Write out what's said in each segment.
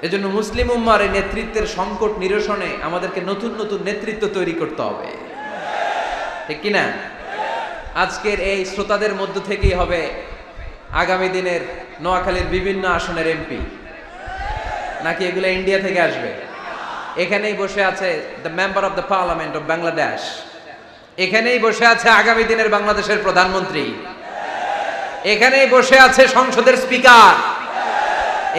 এজন্য মুসলিম উম্মার এই নেতৃত্বের সংকট নিরসনে আমাদেরকে নতুন নতুন নেতৃত্ব তৈরি করতে হবে, ঠিক কিনা? আজকের এই শ্রোতাদের মধ্য থেকেই হবে আগামী দিনের নোয়াখালীর বিভিন্ন আসনের এমপি, নাকি এগুলো ইন্ডিয়া থেকে আসবে? এখানেই বসে আছে the member of the parliament of Bangladesh, এখানেই বসে আছে আগামী দিনের বাংলাদেশের প্রধানমন্ত্রী, এখানেই বসে আছে সংসদের স্পিকার।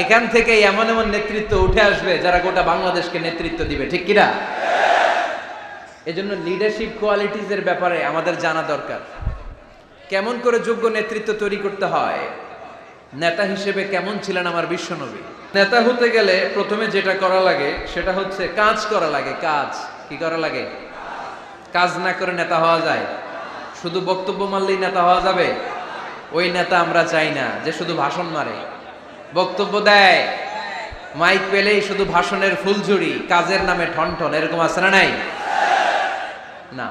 এখান থেকে এমন এমন নেতৃত্ব উঠে আসবে যারা গোটা বাংলাদেশকে নেতৃত্ব দিবে, ঠিক কিনা? এজন্য লিডারশিপ কোয়ালিটিজ এর ব্যাপারে আমাদের জানা দরকার। কেমন করে যোগ্য নেতৃত্ব তৈরি করতে হয়, নেতা হিসেবে কেমন ছিলেন আমার বিশ্বনবী। নেতা হতে গেলে প্রথমে যেটা করা লাগে সেটা হচ্ছে কাজ করা লাগে। কাজ কি করা লাগে? কাজ না করে নেতা হওয়া যায়? শুধু বক্তব্য মারলেই নেতা হওয়া যাবে? ওই নেতা আমরা চাই না যে শুধু ভাষণ মারে, বক্তব্য দেয়, মাইক পেলেই শুধু ভাষণের ফুলঝুরি, কাজের নামে ঠনঠন। এরকম আছে না নাই? না,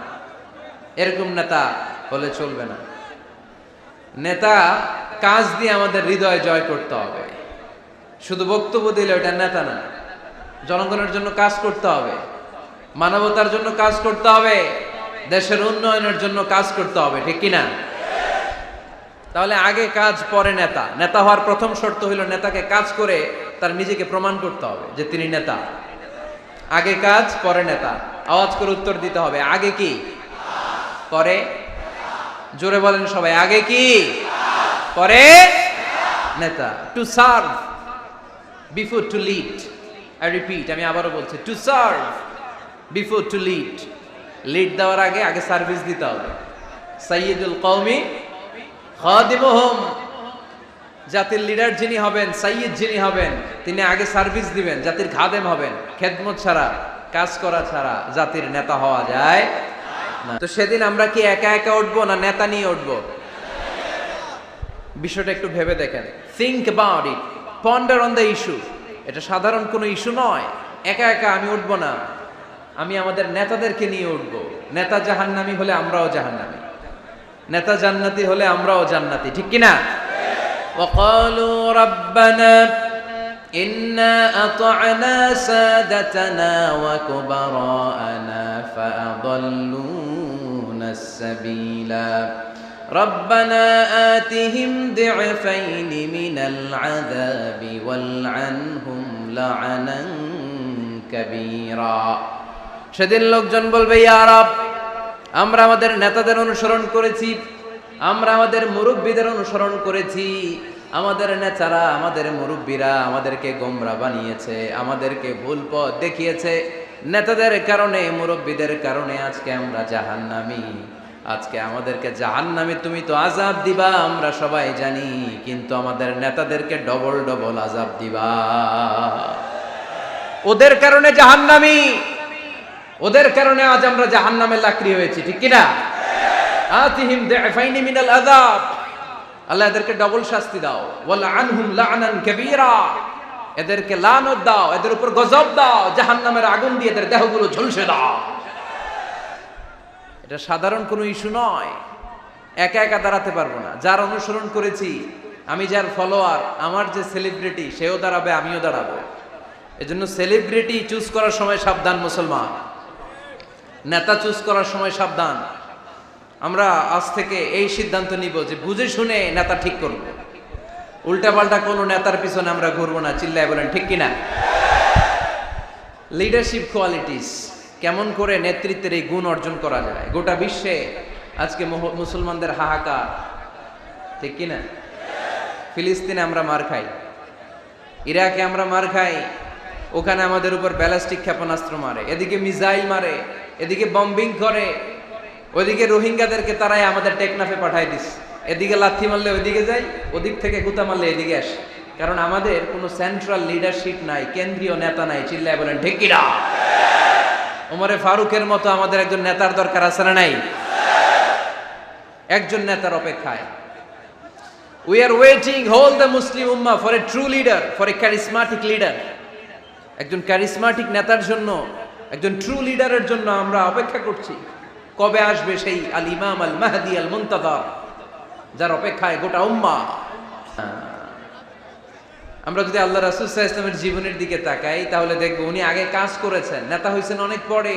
এরকম নেতা হলে চলবে না। নেতা কাজ দিয়ে আমাদের হৃদয় জয় করতে হবে। শুধু বক্তব্য দিলে ওটা নেতা না। জনগণের জন্য কাজ করতে হবে, মানবতার জন্য কাজ করতে হবে, দেশের উন্নয়নের জন্য কাজ করতে হবে, ঠিক কিনা? তাহলে আগে কাজ পরে নেতা। নেতা হওয়ার প্রথম শর্ত হইল নেতাকে কাজ করে তার নিজেকে প্রমাণ করতে হবে যে তিনি নেতা। আগে কাজ পরে নেতা। আওয়াজ করে উত্তর দিতে হবে, আগে কি পরে? জোরে বলেন সবাই, আগে কি পরে নেতা। To serve before to lead. I repeat, আমি আবারও বলছি, to serve before to lead. Lead দেওয়ার আগে আগে সার্ভিস দিতে হবে। সাইয়্যিদুল কওমি খাদিমুহুম। জাতির লিডার যিনি হবেন, সাইয়্যিদ যিনি হবেন, তিনি আগে সার্ভিস দিবেন, জাতির খাদেম হবেন। খেদমত ছাড়া, কাজ করা ছাড়া জাতির নেতা হওয়া যায় না। তো সেদিন আমরা কি একা একা উঠবো না নেতা নিয়ে উঠবো? বিষয়টা একটু ভেবে দেখেন। Think about it, ponder on the issue. এটা সাধারণ কোনো ইস্যু নয়। একা একা আমি উঠবো না, আমি আমাদের নেতাদেরকে নিয়ে উঠবো। নেতা জাহান্নামী হলে আমরাও জাহান্নামী, নেতা জান্নাতি হলে আমরাও জান্নাতি, ঠিক কিনা? وقالوا ربنا إنا أطعنا سادتنا وكبراءنا فأضلونا السبيلا ربنا آتهم ضعفين من العذاب والعنهم لعنا كبيرا। সেদিন লোকজন বলবে, ইয়া রব, আমরা আমাদের নেতাদের অনুসরণ করেছি, আমরা আমাদের মুরব্বীদের অনুসরণ করেছি, আমাদের নেতারা, আমাদের মুরব্বীরা আমাদেরকে গোমরা বানিয়েছে, আমাদেরকে ভুল পথ দেখিয়েছে। নেতাদের কারণে, মুরব্বীদের কারণে আজকে আমরা জাহান্নামী। আজকে আমাদেরকে জাহান্নামী তুমি তো আযাব দিবা, আমরা সবাই জানি, কিন্তু আমাদের নেতাদেরকে ডবল ডবল আযাব দিবা। ওদের কারণে জাহান্নামী, ওদের কারণে আজ আমরা জাহান্নামের লাকড়ি হয়েছি, ঠিক কিনা? আতিহিম দি'ফাইনি মিনাল আযাব, আল্লাহ এদেরকে ডবল শাস্তি দাও। ওয়াল আনহুম লা'নান কাবীরা, এদেরকে লানত দাও, এদের উপর গজব দাও, জাহান্নামের আগুন দিয়ে এদের দেহগুলো ঝলসে দাও। এটা সাধারণ কোনো ইস্যু নয়। একা একা দাঁড়াতে পারবো না। যার অনুসরণ করেছি আমি, যার ফলোয়ার, আমার যে সেলিব্রিটি, সেও দাঁড়াবে, আমিও দাঁড়াবো। এজন্য সেলিব্রিটি চুজ করার সময় সাবধান মুসলমান, নেতা চুজ করার সময় সাবধান। আমরা আজ থেকে এই সিদ্ধান্ত নিব যে বুঝে শুনে নেতা ঠিক করব, উল্টাপাল্টা কোনো নেতার পিছনে আমরা ঘুরবো না। চিল্লায় বলেন ঠিক কিনা? লিডারশিপ কোয়ালিটিস, কেমন করে নেতৃত্বের এই গুণ অর্জন করা যায়। গোটা বিশ্বে আজকে মুসলমানদের হাহাকার, ঠিক কিনা? ফিলিস্তিনে আমরা মার খাই, ইরাকে আমরা মার খাই, ওখানে আমাদের উপর ব্যালিস্টিক ক্ষেপণাস্ত্র মারে, এদিকে মিসাইল মারে, এদিকে বম্বিং করে, ওইদিকে রোহিঙ্গাদেরকে তারাই আমাদের টেকনাফে পাঠায় দিস। এদিকে লাথি মারলে ওইদিকে যাই, ওদিক থেকে গুতা মারলে এদিকে আসে। কারণ আমাদের কোনো সেন্ট্রাল লিডারশিপ নাই, কেন্দ্রীয় নেতা নাই। চিল্লায় বলেন ঠিক কিনা? ওমরে ফারুকের মতো আমাদের একজন নেতার দরকার আছে না নাই? একজন নেতার অপেক্ষায়। We are waiting, all the Muslim Ummah, for a true leader, for a charismatic leader. একজন ক্যারিসমাটিক নেতার জন্য, একজন ট্রু লিডারের জন্য আমরা অপেক্ষা করছি। কবে আসবে সেই আল ইমাম আল মাহদি আল মুনতাযর, যার অপেক্ষায় গোটা উম্মাহ। আমরা যদি আল্লাহ রাসূল সাল্লাল্লাহু আলাইহি ওয়াসাল্লামের জীবনের দিকে তাকাই তাহলে দেখব উনি আগে কাজ করেছেন, নেতা হয়েছেন অনেক পরে।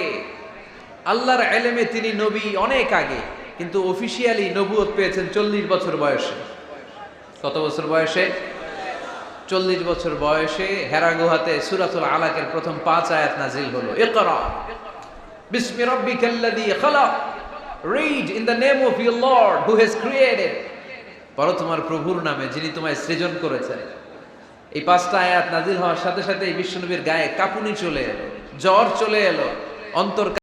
আল্লাহর ইলমে তিনি নবী অনেক আগে, কিন্তু অফিশিয়ালি নবুয়ত পেয়েছেন 40 বছর বয়সে। কত বছর বয়সে? 40 বছর বয়সে হেরা গুহাতে সূরাতুল আলাকের প্রথম 5 আয়াত নাজিল হলো। ইকরা বিসমি রাব্বিকাল্লাযী খালাক, read in the name of your lord who has created. পড়ো তোমার প্রভুর নামে যিনি তোমায় সৃজন করেছেন। এই 5টা আয়াত নাজিল হওয়ার সাথে সাথে বিশ্বনবীর গায়ে কাঁপুনি চলে এলো, জ্বর চলে এলো, অন্তর